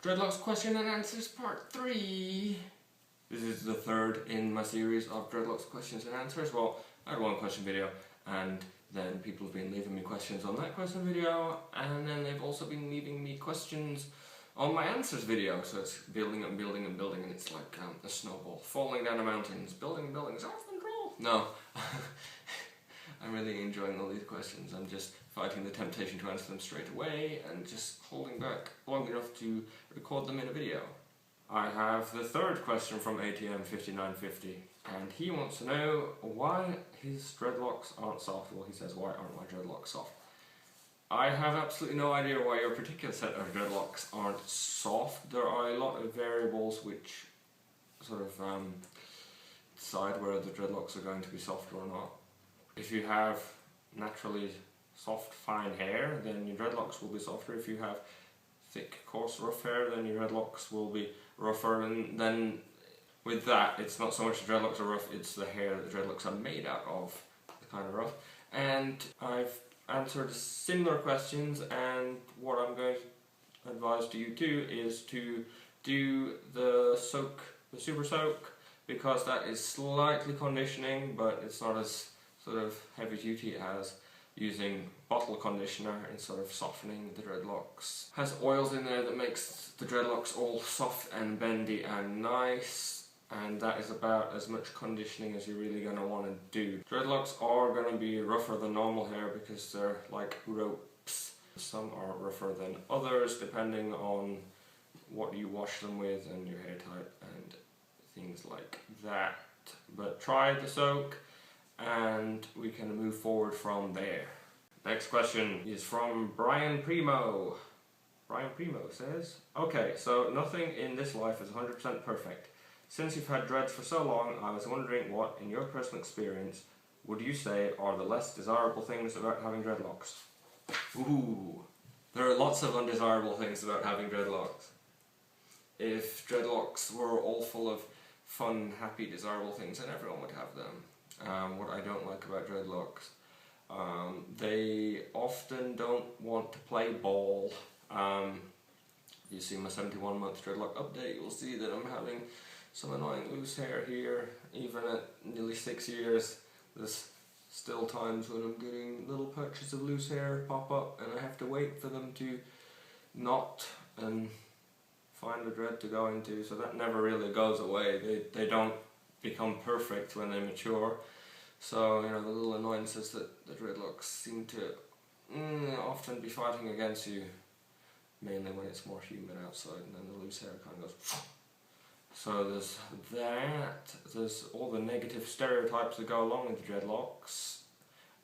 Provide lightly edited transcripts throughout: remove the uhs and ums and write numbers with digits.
Dreadlocks question and answers part 3. This is the third in my series of Dreadlocks questions and answers. Well, I had one question video and then people have been leaving me questions on that question video, and then they've also been leaving me questions on my answers video, so it's building and building and building, and it's like a snowball falling down the mountains, building and building, it's out of control. No, I'm really enjoying all these questions. I'm just fighting the temptation to answer them straight away and just holding back long enough to record them in a video. I have the third question from ATM5950, and he wants to know why his dreadlocks aren't soft. Well, he says, why aren't my dreadlocks soft? I have absolutely no idea why your particular set of dreadlocks aren't soft. There are a lot of variables which sort of decide whether the dreadlocks are going to be soft or not. If you have naturally soft, fine hair, then your dreadlocks will be softer. If you have thick, coarse, rough hair, then your dreadlocks will be rougher. And then with that, it's not so much the dreadlocks are rough, it's the hair that the dreadlocks are made out of, the kind of rough. And I've answered similar questions, and what I'm going to advise to you do is to do the soak, the super soak, because that is slightly conditioning, but it's not as sort of heavy duty as using bottle conditioner and sort of softening the dreadlocks. Has oils in there that makes the dreadlocks all soft and bendy and nice, and that is about as much conditioning as you're really going to want to do. Dreadlocks are going to be rougher than normal hair because they're like ropes. Some are rougher than others depending on what you wash them with and your hair type and things like that. But try the soak and we can move forward from there. Next question is from brianpremo. Brianpremo says, okay, so nothing in this life is 100% perfect. Since you've had dreads for so long, I was wondering what, in your personal experience, would you say are the less desirable things about having dreadlocks? Ooh, there are lots of undesirable things about having dreadlocks. If dreadlocks were all full of fun, happy, desirable things, then everyone would have them. What I don't like about dreadlocks, they often don't want to play ball. If you see my 71-month dreadlock update, you'll see that I'm having some annoying loose hair here. Even at nearly 6 years, there's still times when I'm getting little patches of loose hair pop up and I have to wait for them to knot and find a dread to go into, so that never really goes away. They don't become perfect when they mature, so you know, the little annoyances that the dreadlocks seem to often be fighting against you, mainly when it's more humid outside, and then the loose hair kind of goes. So there's that, there's all the negative stereotypes that go along with the dreadlocks.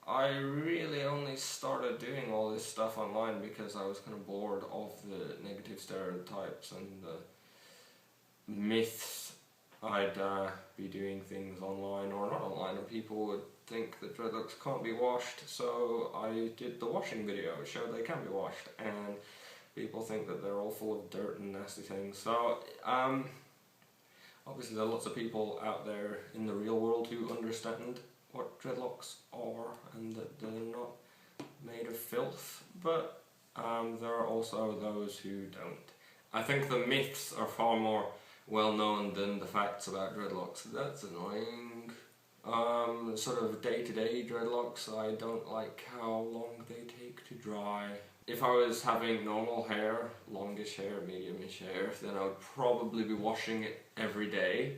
I really only started doing all this stuff online because I was kind of bored of the negative stereotypes and the myths. I'd be doing things online or not online and people would think that dreadlocks can't be washed, so I did the washing video. It showed they can be washed, and people think that they're all full of dirt and nasty things. So obviously there are lots of people out there in the real world who understand what dreadlocks are and that they're not made of filth, but there are also those who don't. I think the myths are far more well known than the facts about dreadlocks. That's annoying. Sort of day-to-day dreadlocks, I don't like how long they take to dry. If I was having normal hair, longish hair, mediumish hair, then I would probably be washing it every day,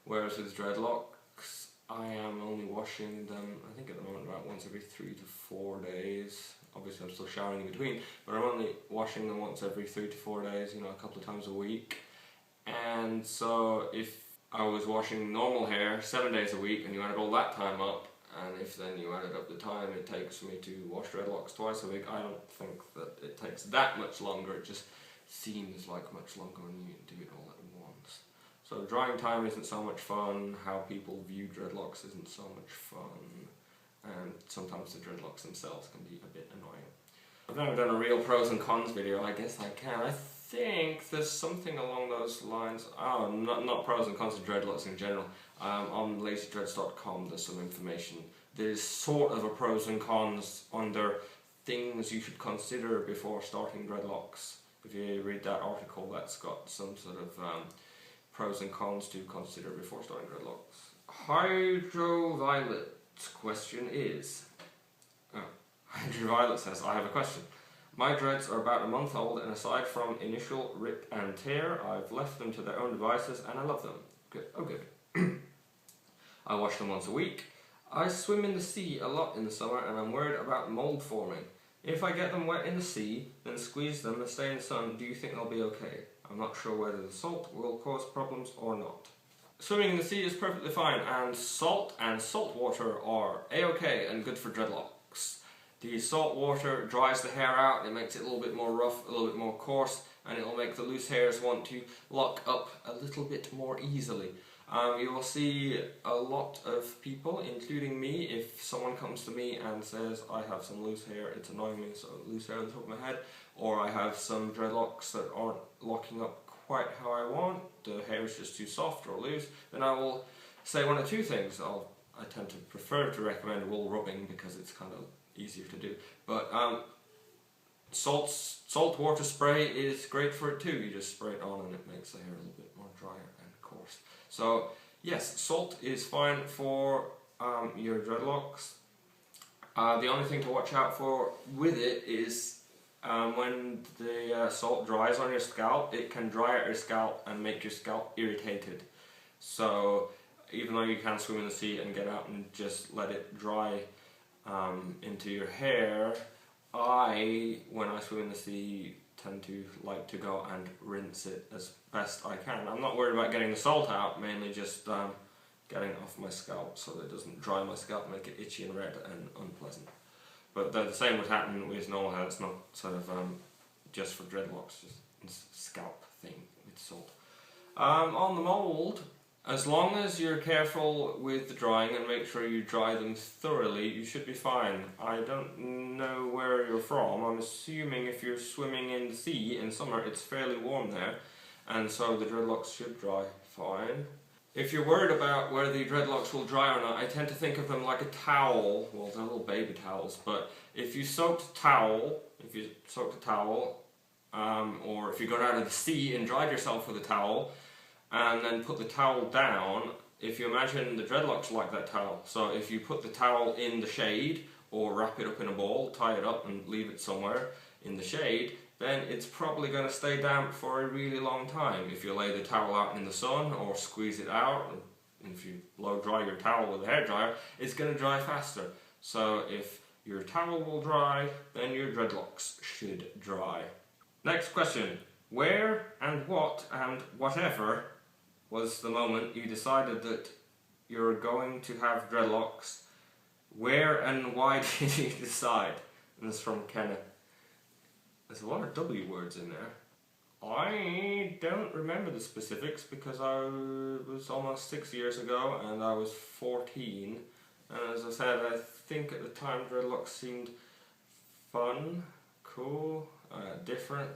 whereas with dreadlocks I am only washing them, I think at the moment, about once every 3 to 4 days. Obviously I'm still showering in between, but I'm only washing them once every 3 to 4 days, you know, a couple of times a week. And so if I was washing normal hair 7 days a week and you added all that time up, and if then you added up the time it takes for me to wash dreadlocks twice a week, I don't think that it takes that much longer. It just seems like much longer when you do it all at once. So drying time isn't so much fun, how people view dreadlocks isn't so much fun, and sometimes the dreadlocks themselves can be a bit annoying. I've never done a real pros and cons video. I guess I can. I think there's something along those lines. Oh, not pros and cons of dreadlocks in general. On lazydreads.com there's some information. There's sort of a pros and cons under things you should consider before starting dreadlocks. if you read that article, that's got some sort of pros and cons to consider before starting dreadlocks. Hydroviolet question is, Hydroviolet says, I have a question. My dreads are about a month old, and aside from initial rip and tear, I've left them to their own devices and I love them. Good. Oh good. I wash them once a week. I swim in the sea a lot in the summer and I'm worried about mould forming. If I get them wet in the sea, then squeeze them and stay in the sun, do you think they'll be okay? I'm not sure whether the salt will cause problems or not. Swimming in the sea is perfectly fine, and salt water are a-okay and good for dreadlocks. The salt water dries the hair out, it makes it a little bit more rough, a little bit more coarse, and it will make the loose hairs want to lock up a little bit more easily. You will see a lot of people, including me, if someone comes to me and says I have some loose hair, it's annoying me, so loose hair on the top of my head, or I have some dreadlocks that aren't locking up quite how I want, the hair is just too soft or loose, then I will say one of two things. I tend to prefer to recommend wool rubbing because it's kind of easier to do, but salt water spray is great for it too. You just spray it on and it makes the hair a little bit more drier and coarse. So yes, salt is fine for your dreadlocks. The only thing to watch out for with it is when the salt dries on your scalp, it can dry out your scalp and make your scalp irritated. So even though you can swim in the sea and get out and just let it dry into your hair, when I swim in the sea, tend to like to go and rinse it as best I can. I'm not worried about getting the salt out, mainly just getting it off my scalp so that it doesn't dry my scalp and make it itchy and red and unpleasant. But the same would happen with normal hair. It's not sort of just for dreadlocks, just a scalp thing with salt. On the mould, as long as you're careful with the drying and make sure you dry them thoroughly, you should be fine. I don't know where you're from. I'm assuming if you're swimming in the sea in summer, it's fairly warm there, and so the dreadlocks should dry fine. If you're worried about whether the dreadlocks will dry or not, I tend to think of them like a towel. Well, they're little baby towels, but if you soaked a towel, or if you got out of the sea and dried yourself with a towel, and then put the towel down, if you imagine the dreadlocks like that towel, so if you put the towel in the shade or wrap it up in a ball, tie it up and leave it somewhere in the shade, then it's probably going to stay damp for a really long time. If you lay the towel out in the sun or squeeze it out, and if you blow dry your towel with a hairdryer, it's going to dry faster. So if your towel will dry, then your dreadlocks should dry. Next question. Where and what and whatever was the moment you decided that you're going to have dreadlocks? Where and why did you decide? And this is from Kenneth. There's a lot of W words in there. I don't remember the specifics because I was almost 6 years ago and I was 14. And as I said, I think at the time dreadlocks seemed fun, cool, different.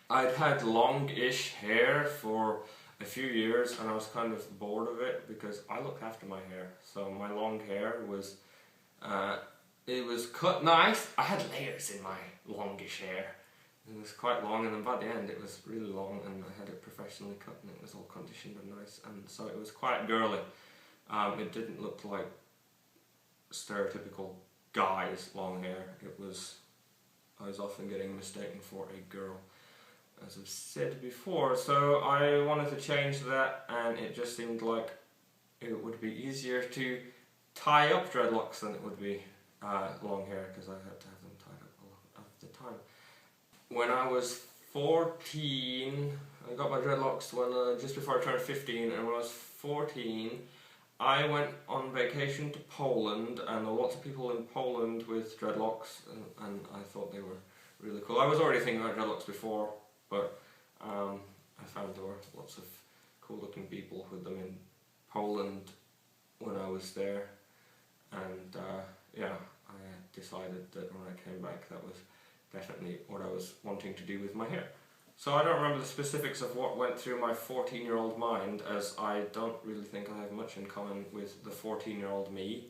I'd had long-ish hair for a few years and I was kind of bored of it because I look after my hair. So my long hair was, it was cut nice. I had layers in my longish hair. It was quite long, and then by the end it was really long and I had it professionally cut and it was all conditioned and nice, and so it was quite girly. It didn't look like stereotypical guys' long hair. I was often getting mistaken for a girl, as I've said before, so I wanted to change that, and it just seemed like it would be easier to tie up dreadlocks than it would be long hair, because I had to have them tied up a lot of the time. When I was 14, I got my dreadlocks just before I turned 15, and when I was 14 I went on vacation to Poland, and there were lots of people in Poland with dreadlocks, and I thought they were really cool. I was already thinking about dreadlocks before, but I found there were lots of cool looking people with them in Poland when I was there, and yeah, I decided that when I came back that was definitely what I was wanting to do with my hair. So I don't remember the specifics of what went through my 14-year-old mind, as I don't really think I have much in common with the 14-year-old me.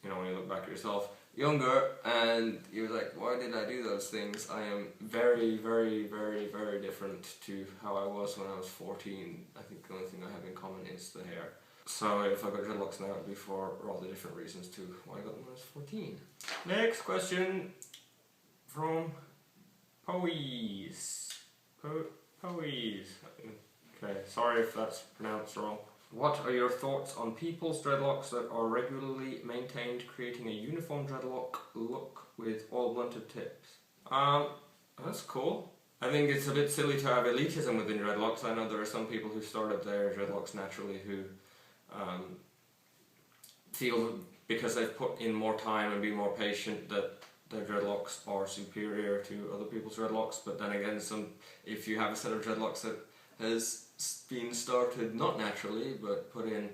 You know, when you look back at yourself, younger, and he was like, why did I do those things? I am very, very, very, very different to how I was when I was 14. I think the only thing I have in common is the hair. So if I got dreadlocks now, it would be for rather different reasons to why I got them when I was 14. Next question from Poise. Poise. Okay, sorry if that's pronounced wrong. What are your thoughts on people's dreadlocks that are regularly maintained, creating a uniform dreadlock look with all blunted tips? That's cool. I think it's a bit silly to have elitism within dreadlocks. I know there are some people who started their dreadlocks naturally who feel because they've put in more time and been more patient that their dreadlocks are superior to other people's dreadlocks. But then again, if you have a set of dreadlocks that has been started not naturally but put in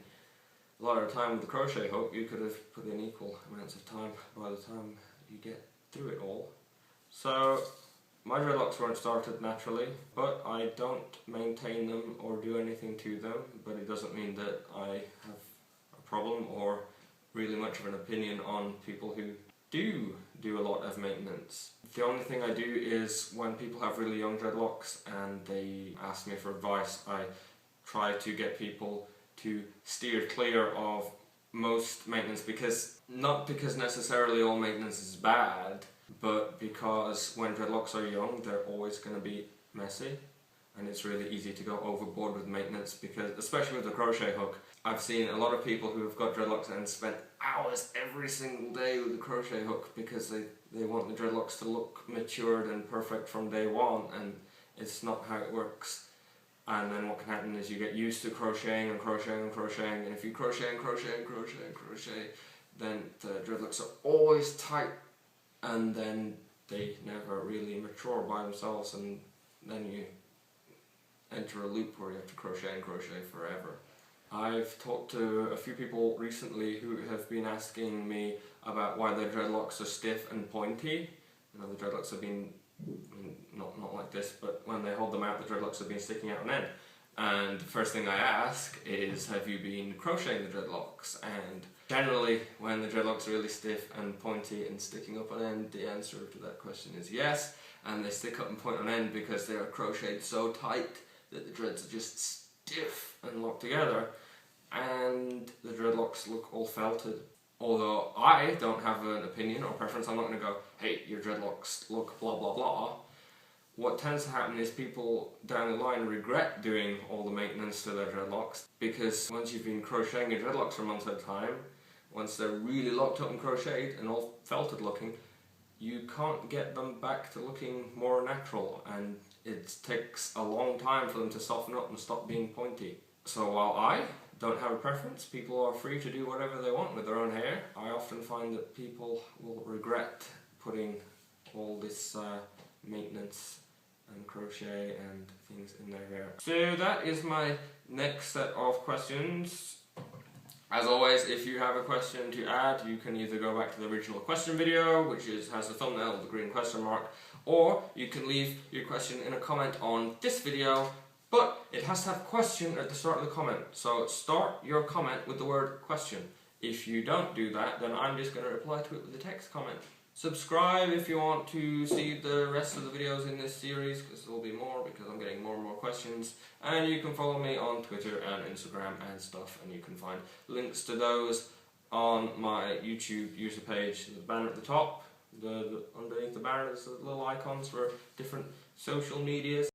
a lot of time with the crochet hook, you could have put in equal amounts of time by the time you get through it all. So my dreadlocks weren't started naturally, but I don't maintain them or do anything to them, but it doesn't mean that I have a problem or really much of an opinion on people who do a lot of maintenance. The only thing I do is when people have really young dreadlocks and they ask me for advice, I try to get people to steer clear of most maintenance, not because necessarily all maintenance is bad, but because when dreadlocks are young they're always going to be messy, and it's really easy to go overboard with maintenance, because especially with the crochet hook, I've seen a lot of people who have got dreadlocks and spent hours every single day with the crochet hook because they want the dreadlocks to look matured and perfect from day one, and it's not how it works. And then what can happen is you get used to crocheting and crocheting and crocheting, and if you crochet and crochet and crochet and crochet, then the dreadlocks are always tight, and then they never really mature by themselves, and then you enter a loop where you have to crochet and crochet forever. I've talked to a few people recently who have been asking me about why their dreadlocks are stiff and pointy. You know, the dreadlocks have been, not like this, but when they hold them out, the dreadlocks have been sticking out on end. And the first thing I ask is, have you been crocheting the dreadlocks? And generally, when the dreadlocks are really stiff and pointy and sticking up on end, the answer to that question is yes. And they stick up and point on end because they are crocheted so tight that the dreads are just stiff and locked together, and the dreadlocks look all felted. Although I don't have an opinion or preference, I'm not going to go, hey, your dreadlocks look blah blah blah. What tends to happen is people down the line regret doing all the maintenance to their dreadlocks, because once you've been crocheting your dreadlocks for months at a time, once they're really locked up and crocheted and all felted looking, you can't get them back to looking more natural, and it takes a long time for them to soften up and stop being pointy. So while I don't have a preference, people are free to do whatever they want with their own hair, I often find that people will regret putting all this maintenance and crochet and things in their hair. So that is my next set of questions. As always, if you have a question to add, you can either go back to the original question video, which has the thumbnail with the green question mark, or you can leave your question in a comment on this video, but it has to have question at the start of the comment. So start your comment with the word question. If you don't do that, then I'm just going to reply to it with a text comment. Subscribe if you want to see the rest of the videos in this series, because there will be more, because I'm getting more and more questions. And you can follow me on Twitter and Instagram and stuff, and you can find links to those on my YouTube user page. The banner at the top, underneath the banner there's little icons for different social medias.